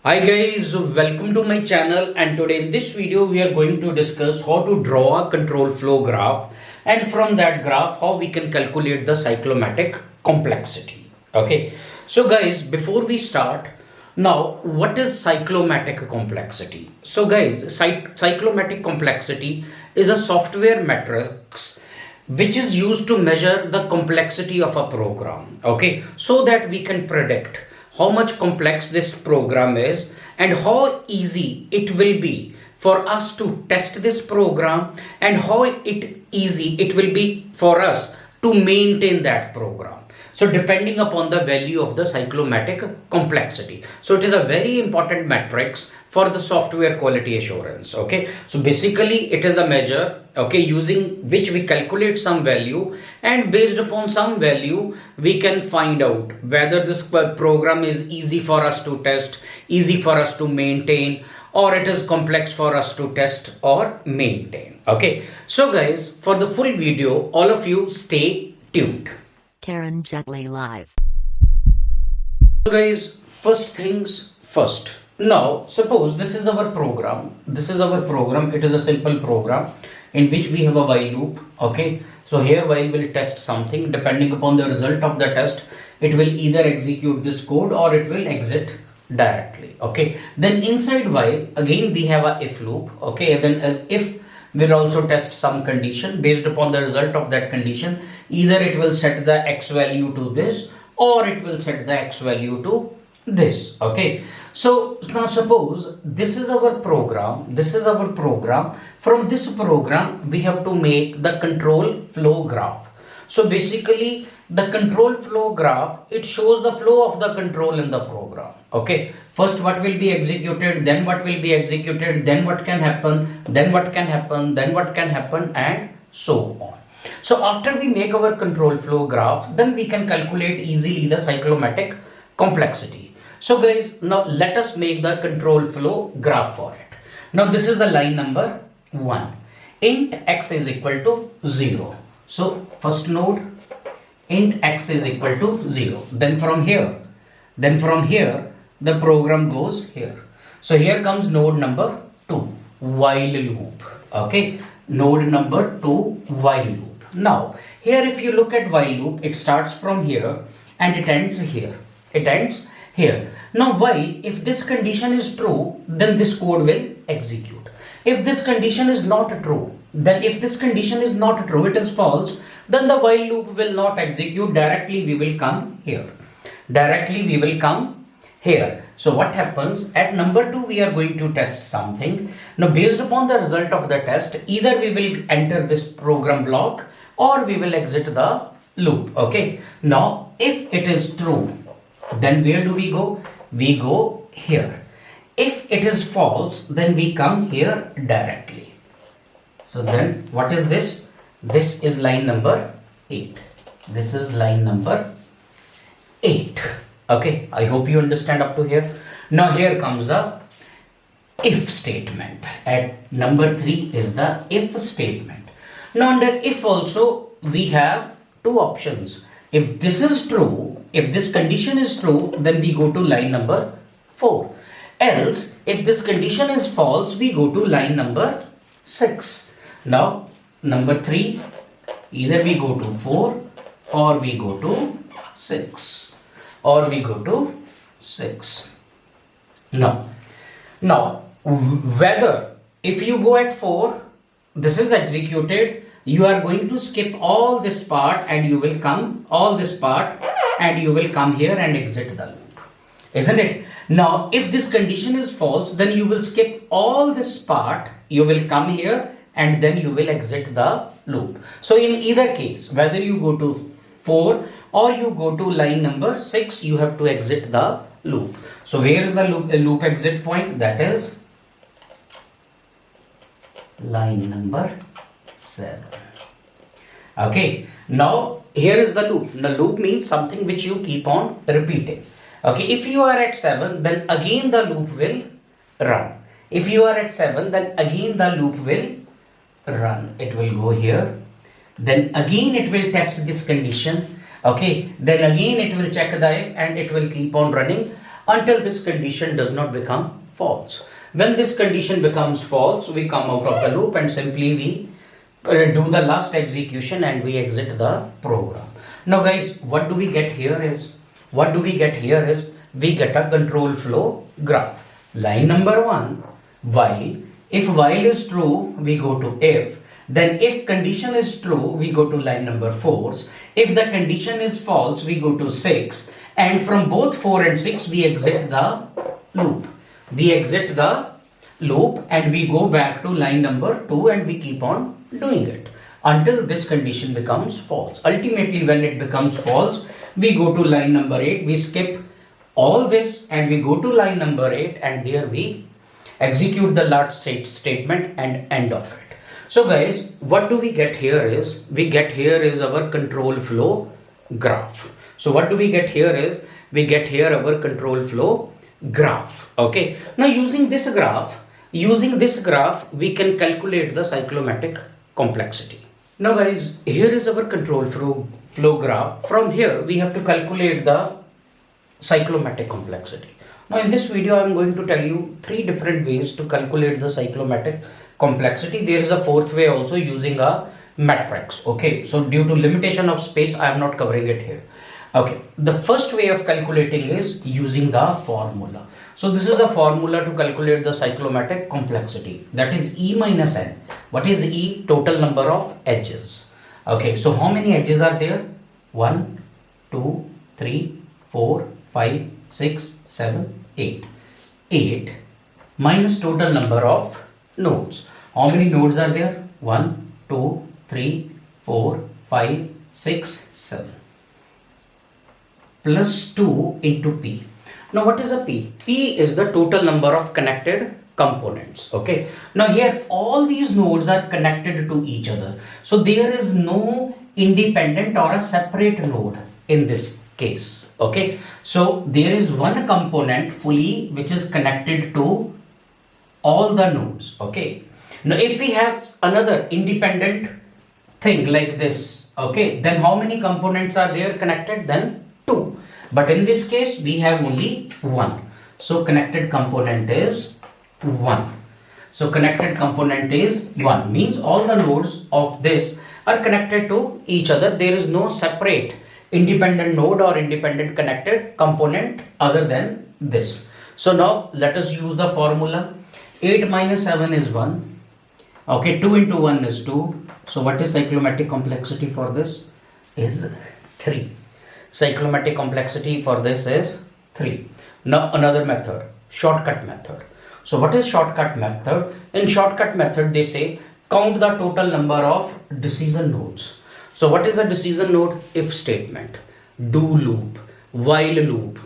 Hi guys, welcome to my channel, and today in this video we are going to discuss how to draw a control flow graph, and from that graph how we can calculate the cyclomatic complexity. Okay, so guys, before we start, now what is cyclomatic complexity? So guys, cyclomatic complexity is a software matrix which is used to measure the complexity of a program, okay, so that we can predict how much complex this program is and how easy it will be for us to test this program, and how easy it will be for us to maintain that program. So depending upon the value of the cyclomatic complexity. So it is a very important matrix for the software quality assurance. Okay. So basically it is a measure, okay, using which we calculate some value, and based upon some value we can find out whether this program is easy for us to test, easy for us to maintain, or it is complex for us to test or maintain. Okay. So guys, for the full video, all of you stay tuned. Karanjetlilive. So guys, first things first. Now suppose this is our program. It is a simple program in which we have a while loop. Okay, so here while will test something. Depending upon the result of the test, it will either execute this code or it will exit directly. Okay, then inside while again we have a if loop. Okay, then if will also test some condition. Based upon the result of that condition, either it will set the x value to this or it will set the x value to this. Okay, so now suppose this is our program. From this program we have to make the control flow graph. So basically the control flow graph, it shows the flow of the control in the program. Okay, first what will be executed, then what will be executed, then what can happen, then what can happen, then what can happen, and so on. So after we make our control flow graph, then we can calculate easily the cyclomatic complexity. So guys, now let us make the control flow graph for it. Now this is the line number 1. Int x is equal to 0. So first node, int x is equal to 0. Then from here the program goes here. So here comes node number 2, while loop. Okay, node number 2, while loop. Now here if you look at while loop, it starts from here and it ends here. Now while, if this condition is true, then this code will execute. If this condition is not true, it is false, then the while loop will not execute. Directly we will come here. So what happens at number 2, we are going to test something. Now based upon the result of the test, either we will enter this program block or we will exit the loop. Okay, now if it is true, then where do we go? We go here. If it is false, then we come here directly. So then what is this? This is line number 8. Okay, I hope you understand up to here. Now here comes the if statement. At number 3 is the if statement. Now under if also we have two options. If this is true, if this condition is true, then we go to line number 4. Else, if this condition is false, we go to line number 6. Now, number 3, either we go to 4 or we go to 6. Now, whether if you go at 4, this is executed, you are going to skip all this part and you will come here and exit the loop, isn't it? Now if this condition is false, then you will skip all this part, you will come here and then you will exit the loop. So in either case, whether you go to 4 or you go to line number 6, you have to exit the loop. So where is the loop exit point? That is line number 7. Okay, now here is the loop. The loop means something which you keep on repeating. Okay, if you are at 7, then again the loop will run. If you are at 7, then again the loop will run. It will go here. Then again it will test this condition. Okay, then again it will check the if and it will keep on running until this condition does not become false. When this condition becomes false, we come out of the loop and simply we do the last execution and we exit the program. Now guys, what do we get here is we get a control flow graph. Line number 1, while. If while is true, we go to if. Then if condition is true, we go to line number 4. If the condition is false, we go to 6. And from both 4 and 6, we exit the loop. We exit the loop and we go back to line number 2 and we keep on doing it until this condition becomes false. Ultimately, when it becomes false, we go to line number 8. We skip all this and we go to line number 8 and there we execute the last statement and end of it. So guys, what do we get here is, our control flow graph. So what do we get here is, we get here our control flow graph. Okay. Now using this graph, we can calculate the cyclomatic complexity. Now guys, here is our control flow graph. From here, we have to calculate the cyclomatic complexity. Now in this video, I am going to tell you 3 different ways to calculate the cyclomatic complexity. There is a 4th way also, using a matrix. Okay, so due to limitation of space, I am not covering it here. Okay, the first way of calculating is using the formula. So this is the formula to calculate the cyclomatic complexity, that is E minus N. What is E? Total number of edges. Okay, so how many edges are there? 1, 2, 3, 4, 5, 6, 7, 8. 8 minus total number of nodes. How many nodes are there? 1, 2, 3, 4, 5, 6, 7. Plus 2 into P. Now what is a P? P is the total number of connected components. Okay. Now here all these nodes are connected to each other. So there is no independent or a separate node in this case. Okay. So there is one component fully which is connected to all the nodes. Okay. Now if we have another independent thing like this, okay, then how many components are there connected? Then 2. But in this case we have only 1. So connected component is 1. So connected component is 1, means all the nodes of this are connected to each other. There is no separate independent node or independent connected component other than this. So now let us use the formula. 8 minus 7 is 1. Okay, 2 into 1 is 2. So what is cyclomatic complexity for this? Is 3. Cyclomatic complexity for this is 3. Now another method, shortcut method. So what is shortcut method? In shortcut method they say count the total number of decision nodes. So what is a decision node? If statement, do loop, while loop,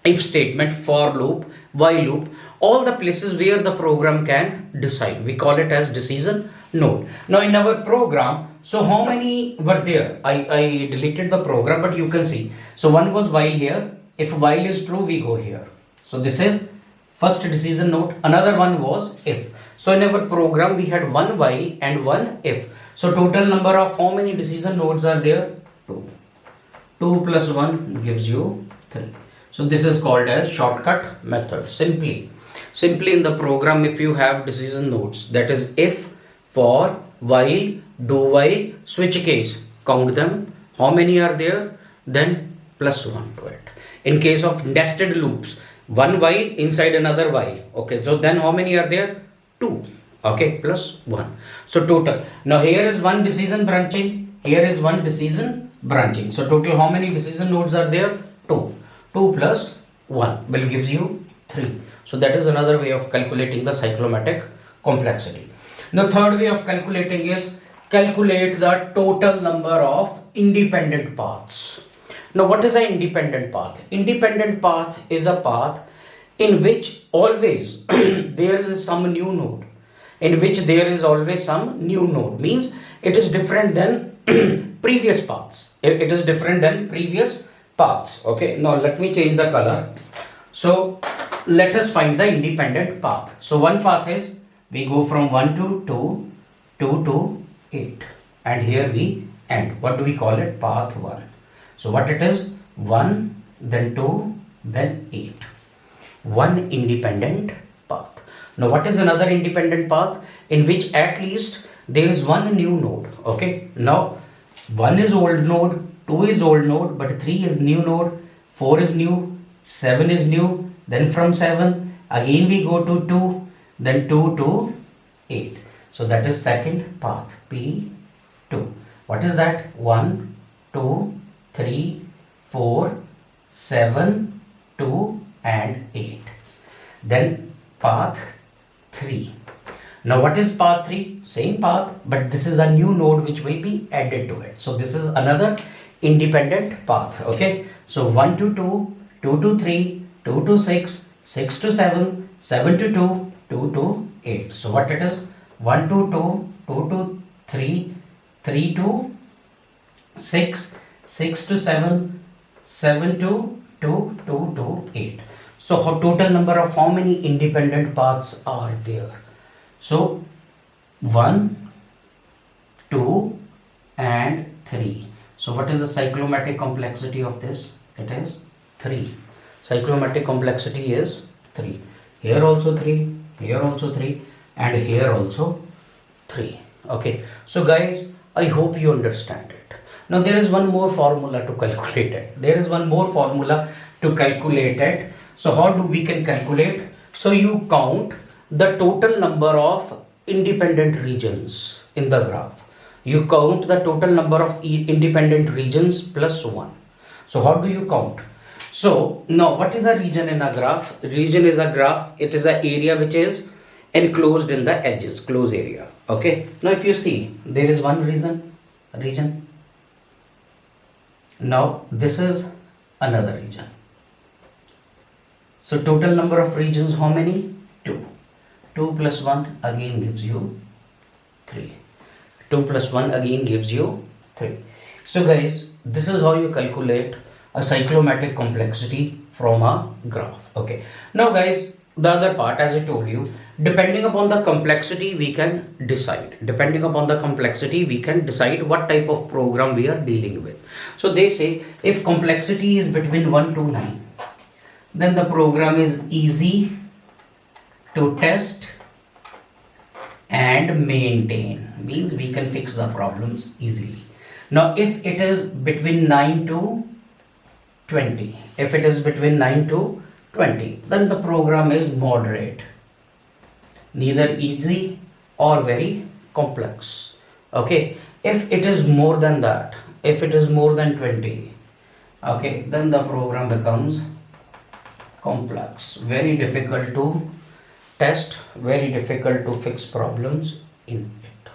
if statement, for loop, while loop, all the places where the program can decide. We call it as decision node. Now in our program, so how many were there? I deleted the program, but you can see. So one was while here. If while is true, we go here. So this is first decision node. Another one was if. So in our program, we had one while and one if. So total number of how many decision nodes are there? 2. 2 plus 1 gives you 3. So this is called as shortcut method. Simply in the program, if you have decision nodes, that is if, for, while, do while, switch case, count them. How many are there? Then plus 1 to it. In case of nested loops, one while inside another while. Okay, so then how many are there? 2. Okay, plus 1. So total. Now here is one decision branching. Here is one decision branching. So total how many decision nodes are there? 2. 2 plus 1 will gives you 3. So that is another way of calculating the cyclomatic complexity. The third way of calculating is calculate the total number of independent paths. Now what is an independent path? Independent path is a path in which always there is some new node. In which there is always some new node. Means it is different than previous paths. It is different than previous paths. Okay, now let me change the color. So let us find the independent path. So one path is we go from 1 to 2, 2 to 8, and here we end. What do we call it? Path 1. So what it is? 1, then 2, then 8. one independent path. Now what is another independent path? In which at least there is one new node. Okay, now 1 is old node, 2 is old node, but 3 is new node, 4 is new, 7 is new, then from 7 again we go to 2, then 2 to 8. So that is second path, P2. What is that? 1, 2, 3, 4, 7, 2 and 8. Then path 3. Now what is path 3? Same path, but this is a new node which will be added to it. So this is another independent path. Okay, so 1 to 2, 2 to 3, 2 to 6, 6 to 7, 7 to 2, 2 to 8. So what it is? 1 to 2, 2 to 3, 3 to 6, 6 to 7, 7 to 2, 2 to 8. So total number of how many independent paths are there? So 1, 2 and 3. So what is the cyclomatic complexity of this? It is 3. Cyclomatic complexity is 3. Here also 3, here also 3 and here also 3. Okay, so guys, I hope you understand it. Now there is one more formula to calculate it. There is one more formula to calculate it. So how do we can calculate? So you count the total number of independent regions in the graph. You count the total number of independent regions plus 1. So how do you count? So now what is a region in a graph? Region is a graph. It is an area which is enclosed in the edges, close area. Okay. Now if you see, there is one region. Now this is another region. So total number of regions how many? 2. 2 plus 1 again gives you 3. 2 plus 1 again gives you 3. So guys, this is how you calculate a cyclomatic complexity from a graph. Okay. Now guys, the other part, as I told you, depending upon the complexity we can decide. Depending upon the complexity we can decide what type of program we are dealing with. So they say if complexity is between 1 to 9, then the program is easy to test and maintain. Means we can fix the problems easily. Now if it is between 9 to 20, if it is between 9 to 20, then the program is moderate, neither easy or very complex. Okay, if it is more than that, if it is more than 20, okay, then the program becomes complex, very difficult to test, very difficult to fix problems in it.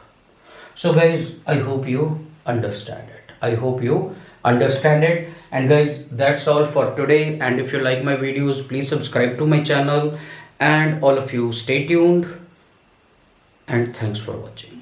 So guys, I hope you understand it. I hope you understand it. And guys, that's all for today. And if you like my videos, please subscribe to my channel. And all of you, stay tuned. And thanks for watching.